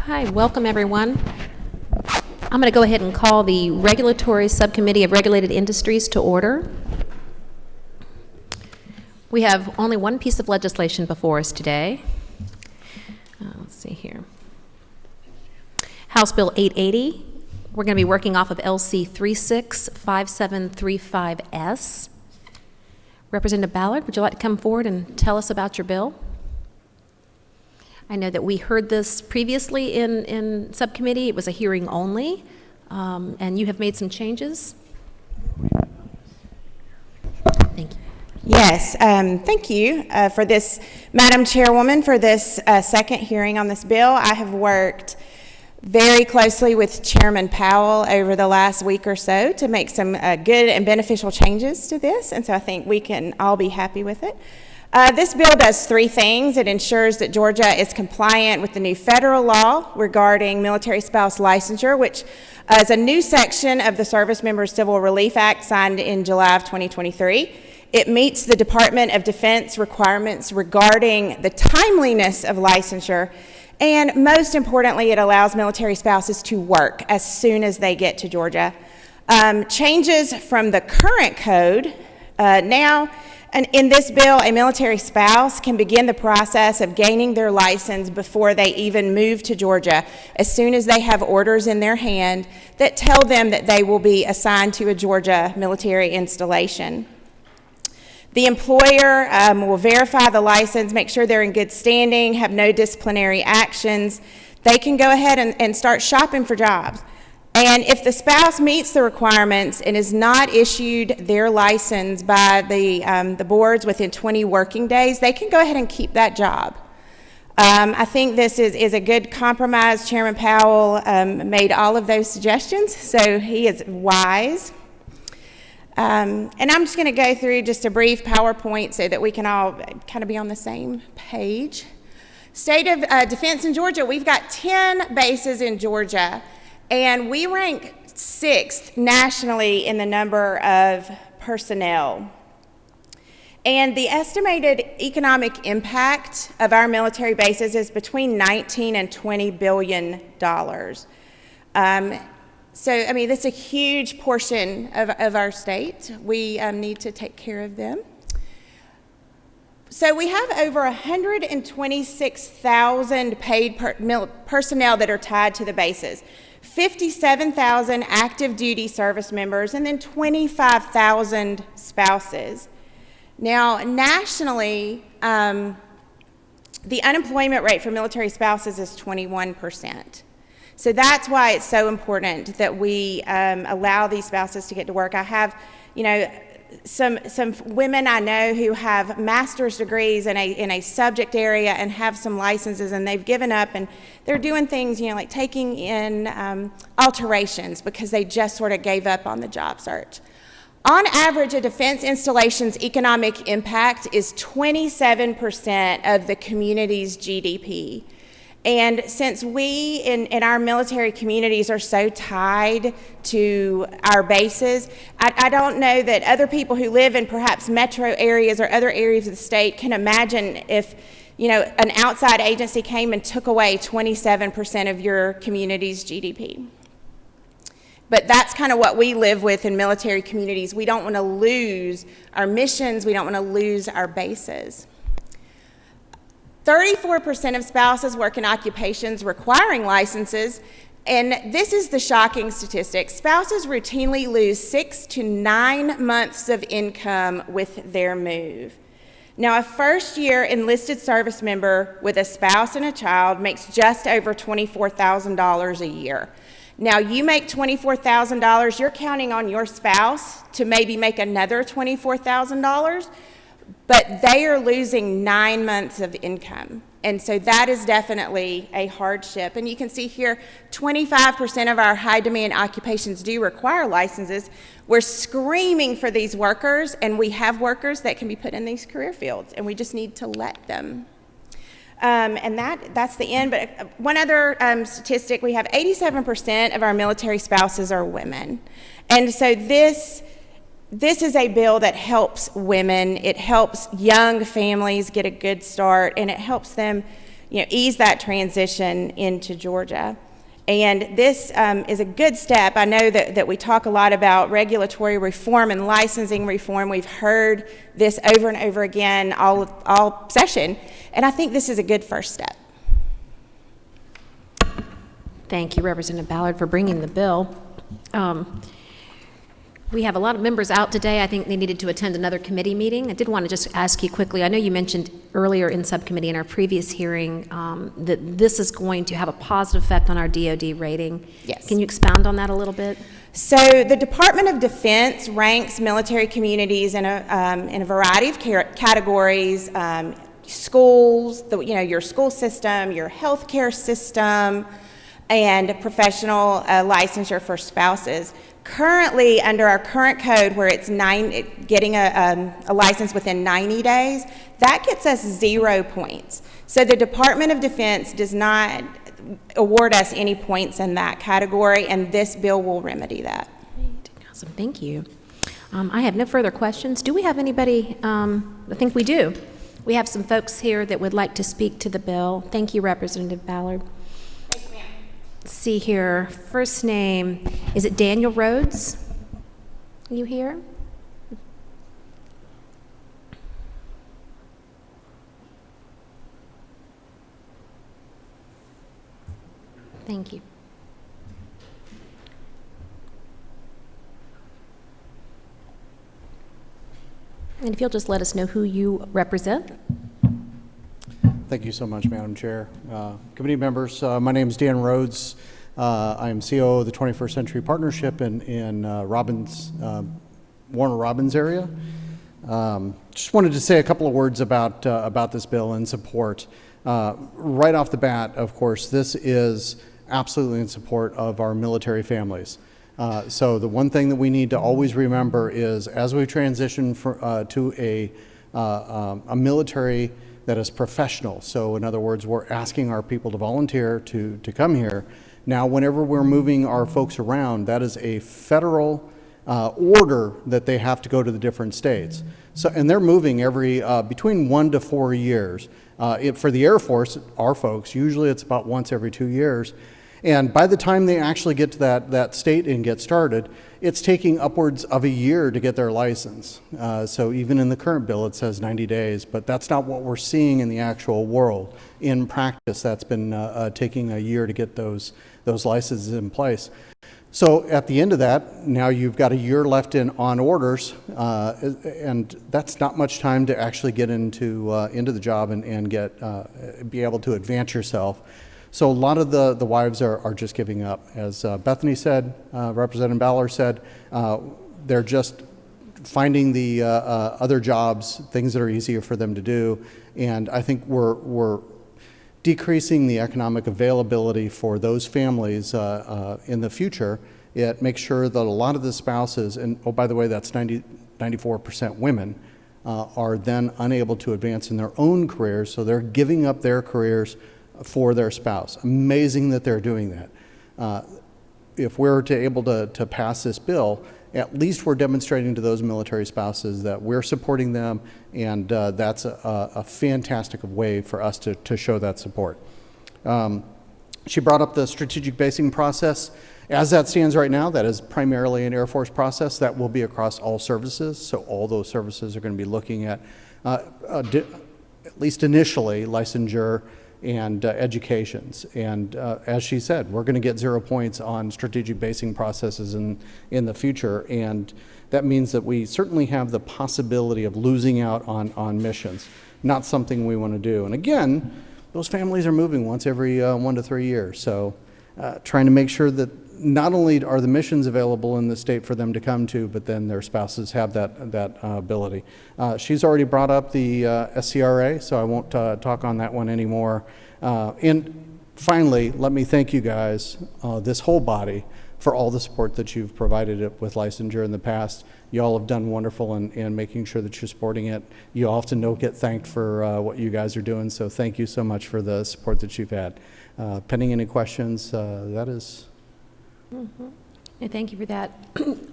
Hi, welcome everyone. I'm going to go ahead and call the Regulatory Subcommittee of Regulated Industries to order. We have only one piece of legislation before us today. Let's see here. House Bill 880. We're going to be working off of LC 365735S. Representative Ballard, would you like to come forward and tell us about your bill? I know that we heard this previously in subcommittee. It was a hearing only, and you have made some changes. Thank you. Yes, thank you for this, Madam Chairwoman, for this second hearing on this bill. I have worked very closely with Chairman Powell over the last week or so to make some good and beneficial changes to this, and so I think we can all be happy with it. This bill does three things. It ensures that Georgia is compliant with the new federal law regarding military spouse licensure, which is a new section of the Service Members Civil Relief Act signed in July of 2023. It meets the Department of Defense requirements regarding the timeliness of licensure, and most importantly, it allows military spouses to work as soon as they get to Georgia. Changes from the current code now. And in this bill, a military spouse can begin the process of gaining their license before they even move to Georgia, as soon as they have orders in their hand that tell them that they will be assigned to a Georgia military installation. The employer will verify the license, make sure they're in good standing, have no disciplinary actions. They can go ahead and start shopping for jobs. And if the spouse meets the requirements and is not issued their license by the boards within 20 working days, they can go ahead and keep that job. I think this is a good compromise. Chairman Powell made all of those suggestions, so he is wise. And I'm just going to go through just a brief PowerPoint so that we can all kind of be on the same page. State of defense in Georgia, we've got 10 bases in Georgia. And we rank 6th nationally in the number of personnel. And the estimated economic impact of our military bases is between $19 and $20 billion. So, I mean, that's a huge portion of our state. We need to take care of them. So we have over 126,000 paid personnel that are tied to the bases. 57,000 active duty service members, and then 25,000 spouses. Now, nationally, the unemployment rate for military spouses is 21%. So that's why it's so important that we allow these spouses to get to work. I have, some women I know who have master's degrees in a subject area and have some licenses, and they've given up and they're doing things, like taking in alterations because they just sort of gave up on the job search. On average, a defense installation's economic impact is 27% of the community's GDP. And since we in our military communities are so tied to our bases, I don't know that other people who live in perhaps metro areas or other areas of the state can imagine if, an outside agency came and took away 27% of your community's GDP. But that's kind of what we live with in military communities. We don't want to lose our missions. We don't want to lose our bases. 34% of spouses work in occupations requiring licenses, and this is the shocking statistic. Spouses routinely lose 6 to 9 months of income with their move. Now, a first-year enlisted service member with a spouse and a child makes just over $24,000 a year. Now, you make $24,000, you're counting on your spouse to maybe make another $24,000, but they are losing 9 months of income. And so that is definitely a hardship. And you can see here, 25% of our high demand occupations do require licenses. We're screaming for these workers, and we have workers that can be put in these career fields, and we just need to let them. And that's the end. But one other statistic, we have 87% of our military spouses are women. And so this is a bill that helps women. It helps young families get a good start, and it helps them ease that transition into Georgia. And this is a good step. I know that we talk a lot about regulatory reform and licensing reform. We've heard this over and over again all session, and I think this is a good first step. Thank you, Representative Ballard, for bringing the bill. We have a lot of members out today. I think they needed to attend another committee meeting. I did want to just ask you quickly, I know you mentioned earlier in subcommittee in our previous hearing that this is going to have a positive effect on our DoD rating. Yes. Can you expound on that a little bit? So the Department of Defense ranks military communities in a variety of categories, schools, your school system, your healthcare system, and professional licensure for spouses. Currently, under our current code, where it's getting a license within 90 days, that gets us 0 points. So the Department of Defense does not award us any points in that category, and this bill will remedy that. Awesome, thank you. I have no further questions. Do we have anybody? I think we do. We have some folks here that would like to speak to the bill. Thank you, Representative Ballard. Thank you, ma'am. Let's see here. First name, is it Daniel Rhodes? Are you here? Thank you. And if you'll just let us know who you represent. Thank you so much, Madam Chair. Committee members, my name is Dan Rhodes. I am COO of the 21st Century Partnership in Warner Robins area. Just wanted to say a couple of words about this bill and support. Right off the bat, of course, this is absolutely in support of our military families. So the one thing that we need to always remember is, as we transition to a military that is professional, so in other words, we're asking our people to volunteer to come here. Now, whenever we're moving our folks around, that is a federal order that they have to go to the different states. So, and they're moving every between 1 to 4 years. For the Air Force, our folks, usually it's about once every 2 years. And by the time they actually get to that state and get started, it's taking upwards of a year to get their license. So even in the current bill, it says 90 days, but that's not what we're seeing in the actual world. In practice, that's been taking a year to get those licenses in place. So at the end of that, now you've got a year left on orders, and that's not much time to actually get into the job and be able to advance yourself. So a lot of the wives are just giving up. As Bethany said, Representative Ballard said, they're just finding the other jobs, things that are easier for them to do. And I think we're decreasing the economic availability for those families in the future. It makes sure that a lot of the spouses, and oh, by the way, that's 94% women, are then unable to advance in their own careers, so they're giving up their careers for their spouse. Amazing that they're doing that. If we're able to pass this bill, at least we're demonstrating to those military spouses that we're supporting them, and that's a fantastic way for us to show that support. She brought up the strategic basing process. As that stands right now, that is primarily an Air Force process that will be across all services, so all those services are going to be looking at least initially, licensure and educations. And as she said, we're going to get 0 points on strategic basing processes in the future. And that means that we certainly have the possibility of losing out on missions. Not something we want to do. And again, those families are moving once every 1 to 3 years. So trying to make sure that not only are the missions available in the state for them to come to, but then their spouses have that ability. She's already brought up the SCRA, so I won't talk on that one anymore. And finally, let me thank you guys, this whole body, for all the support that you've provided it with licensure in the past. You all have done wonderful in making sure that you're supporting it. You often don't get thanked for what you guys are doing, so thank you so much for the support that you've had. Pending any questions, that is... Mm-hmm. Yeah, thank you for that.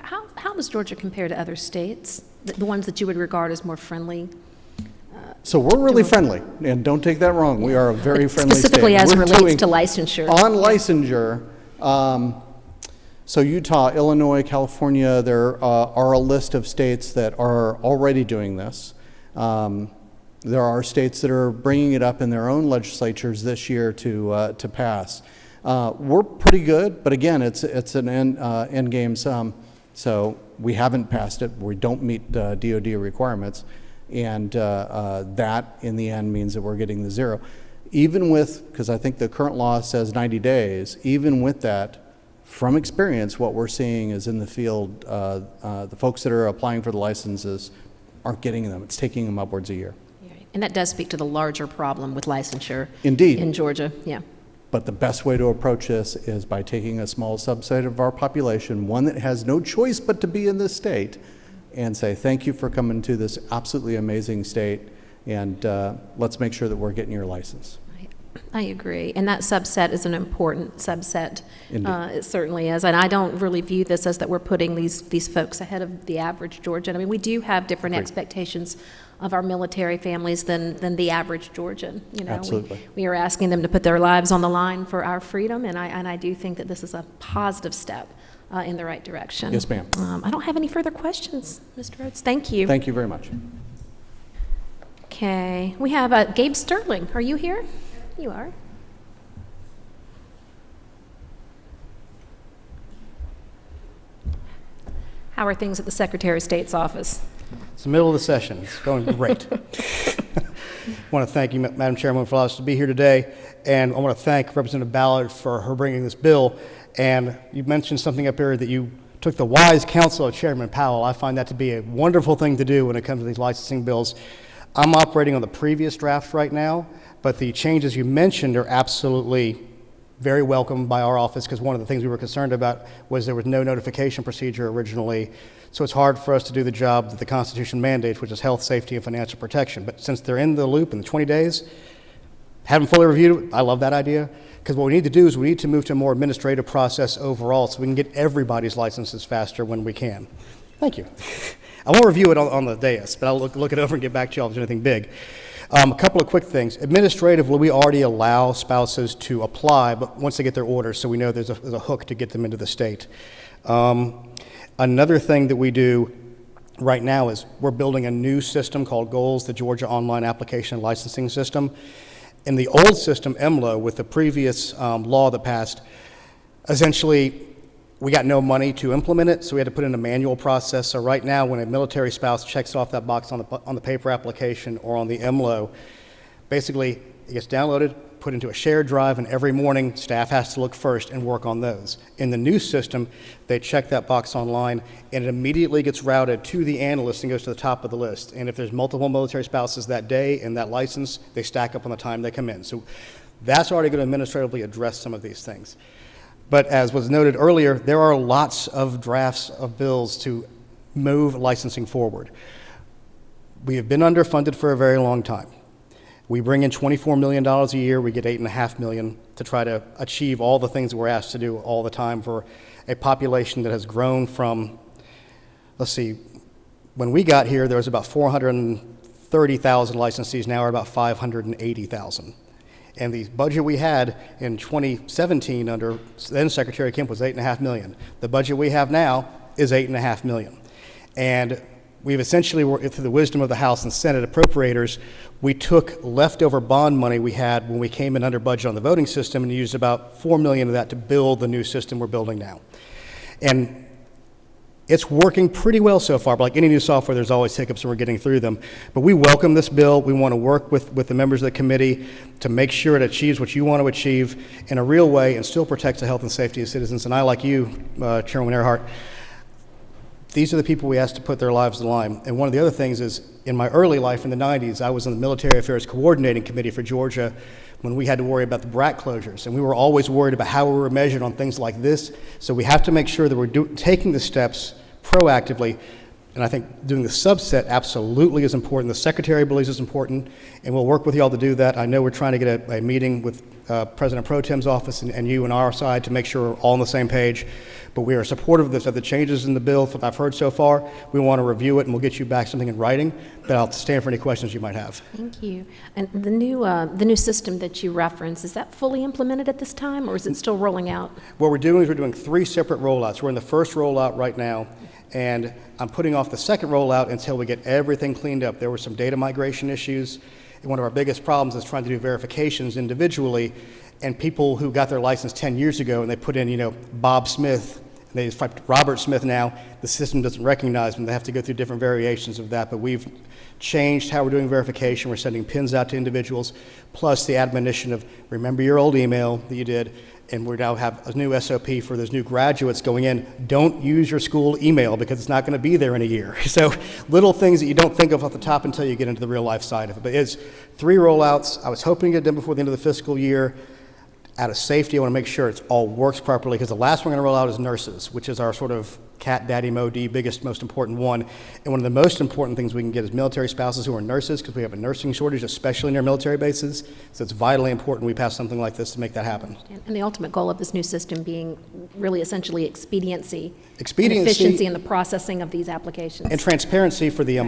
How does Georgia compare to other states, the ones that you would regard as more friendly So we're really friendly, and don't take that wrong. We are a very friendly state. Specifically as We're relates doing- to licensure. On licensure, so Utah, Illinois, California, there are a list of states that are already doing this. There are states that are bringing it up in their own legislatures this year to pass. We're pretty good, but again, it's an end game sum. So we haven't passed it. We don't meet DOD requirements, and that in the end means that we're getting the zero. Even with, because I think the current law says 90 days, even with that, from experience, what we're seeing is in the field, the folks that are applying for the licenses aren't getting them. It's taking them upwards a year. And that does speak to the larger problem with licensure. Indeed. In Georgia, yeah. But the best way to approach this is by taking a small subset of our population, one that has no choice but to be in this state, and say, thank you for coming to this absolutely amazing state, and let's make sure that we're getting your license. I agree, and that subset is an important subset. Indeed. It certainly is, and I don't really view this as that we're putting these folks ahead of the average Georgian. I mean, we do have different expectations of our military families than the average Georgian. You know, Absolutely. we are asking them to put their lives on the line for our freedom, and I do think that this is a positive step in the right direction. Yes, ma'am. I don't have any further questions, Mr. Rhodes. Thank you. Thank you very much. Okay, we have Gabe Sterling. Are you here? You are. How are things at the Secretary of State's office? It's the middle of the session. It's going great. I want to thank you, Madam Chairman, for allowing us to be here today, and I want to thank Representative Ballard for her bringing this bill. And you mentioned something up here that you took the wise counsel of Chairman Powell. I find that to be a wonderful thing to do when it comes to these licensing bills. I'm operating on the previous draft right now, but the changes you mentioned are absolutely very welcome by our office, because one of the things we were concerned about was there was no notification procedure originally. So it's hard for us to do the job that the Constitution mandates, which is health, safety, and financial protection. But since they're in the loop in the 20 days, haven't fully reviewed it, I love that idea, because what we need to do is we need to move to a more administrative process overall so we can get everybody's licenses faster when we can. Thank you. I won't review it on the dais, but I'll look it over and get back to you if there's anything big. A couple of quick things. Administratively, we already allow spouses to apply, but once they get their orders, so we know there's a hook to get them into the state. Another thing that we do right now is we're building a new system called GOALS, the Georgia Online Application and Licensing System. In the old system, EMLO, with the previous law that passed, essentially we got no money to implement it, so we had to put in a manual process. So right now, when a military spouse checks off that box on the paper application or on the EMLO, basically it gets downloaded, put into a shared drive, and every morning staff has to look first and work on those. In the new system, they check that box online, and it immediately gets routed to the analyst and goes to the top of the list. And if there's multiple military spouses that day in that license, they stack up on the time they come in. So that's already going to administratively address some of these things. But as was noted earlier, there are lots of drafts of bills to move licensing forward. We have been underfunded for a very long time. We bring in $24 million a year, we get $8.5 million to try to achieve all the things we're asked to do all the time for a population that has grown from, let's see, when we got here, there was about 430,000 licensees, now we're about 580,000. And the budget we had in 2017 under then Secretary Kemp was $8.5 million. The budget we have now is $8.5 million. And we've essentially, through the wisdom of the House and Senate appropriators, we took leftover bond money we had when we came in under budget on the voting system and used about $4 million of that to build the new system we're building now. And it's working pretty well so far, but like any new software, there's always hiccups and we're getting through them. But we welcome this bill. We want to work with the members of the committee to make sure it achieves what you want to achieve in a real way and still protects the health and safety of citizens. And I, like you, Chairwoman Earhart, these are the people we asked to put their lives on the line. And one of the other things is, in my early life in the 90s, I was on the Military Affairs Coordinating Committee for Georgia when we had to worry about the BRAC closures. And we were always worried about how we were measured on things like this. So we have to make sure that we're taking the steps proactively. And I think doing the subset absolutely is important. The Secretary believes it's important, and we'll work with you all to do that. I know we're trying to get a meeting with President Pro Tem's office and you and our side to make sure we're all on the same page. But we are supportive of the changes in the bill that I've heard so far. We want to review it, and we'll get you back something in writing, but I'll stand for any questions you might have. Thank you. And the new system that you referenced, is that fully implemented at this time, or is it still rolling out? What we're doing is we're doing 3 separate rollouts. We're in the first rollout right now, and I'm putting off the second rollout until we get everything cleaned up. There were some data migration issues, and one of our biggest problems is trying to do verifications individually, and people who got their license 10 years ago and they put in, Bob Smith, and they just typed Robert Smith now, the system doesn't recognize them. They have to go through different variations of that, but we've changed how we're doing verification. We're sending pins out to individuals, plus the admonition of remember your old email that you did, and we now have a new SOP for those new graduates going in. Don't use your school email because it's not going to be there in a year. So little things that you don't think of off the top until you get into the real life side of it. But it's 3 rollouts. I was hoping to get done before the end of the fiscal year. Out of safety, I want to make sure it all works properly, because the last one we're going to roll out is nurses, which is our sort of cat daddy mode, biggest, most important one. And one of the most important things we can get is military spouses who are nurses, because we have a nursing shortage, especially near military bases. So it's vitally important we pass something like this to make that happen. And the ultimate goal of this new system being really essentially expediency and Expediency efficiency in the processing of these applications. and transparency for the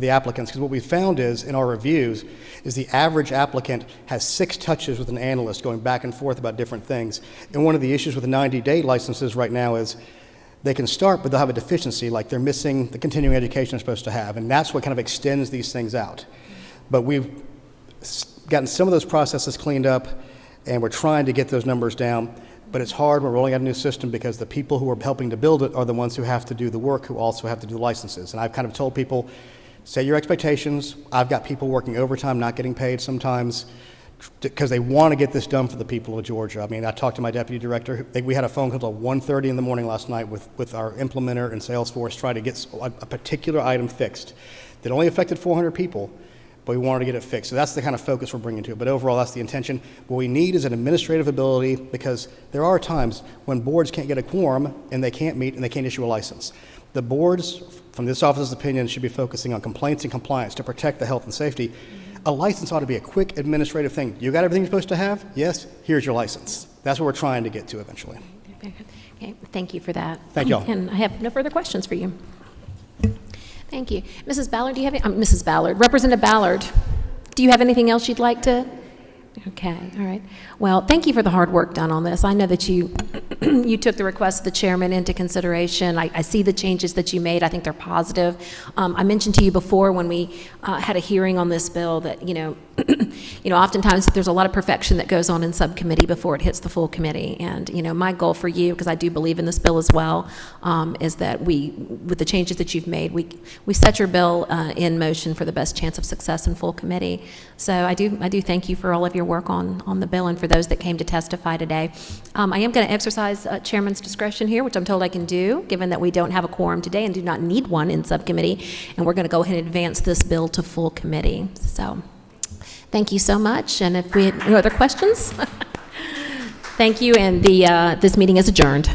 applicants, because what we found is, in our reviews, is the average applicant has 6 touches with an analyst going back and forth about different things. And one of the issues with the 90-day licenses right now is they can start, but they'll have a deficiency, like they're missing the continuing education they're supposed to have, and that's what kind of extends these things out. But we've gotten some of those processes cleaned up, and we're trying to get those numbers down. But it's hard. We're rolling out a new system because the people who are helping to build it are the ones who have to do the work, who also have to do the licenses. And I've kind of told people, set your expectations. I've got people working overtime, not getting paid sometimes, because they want to get this done for the people of Georgia. I mean, I talked to my deputy director. We had a phone call till 1:30 in the morning last night with our implementer and Salesforce trying to get a particular item fixed that only affected 400 people, but we wanted to get it fixed. So that's the kind of focus we're bringing to it. But overall, that's the intention. What we need is an administrative ability, because there are times when boards can't get a quorum and they can't meet and they can't issue a license. The boards, from this office's opinion, should be focusing on complaints and compliance to protect the health and safety. A license ought to be a quick administrative thing. You got everything you're supposed to have? Yes, here's your license. That's what we're trying to get to eventually. Okay, thank you for that. Thank you all. And I have no further questions for you. Thank you. Mrs. Ballard, do you have any, Mrs. Ballard, Representative Ballard, do you have anything else you'd like to? Okay, all right. Well, thank you for the hard work done on this. I know that you you took the request of the chairman into consideration. I see the changes that you made. I think they're positive. I mentioned to you before when we had a hearing on this bill that, oftentimes there's a lot of perfection that goes on in subcommittee before it hits the full committee. And, my goal for you, because I do believe in this bill as well, is that with the changes that you've made, we set your bill in motion for the best chance of success in full committee. So I do thank you for all of your work on the bill and for those that came to testify today. I am going to exercise chairman's discretion here, which I'm told I can do, given that we don't have a quorum today and do not need one in subcommittee, and we're going to go ahead and advance this bill to full committee. So thank you so much, and if we have no other questions, thank you, and this meeting is adjourned.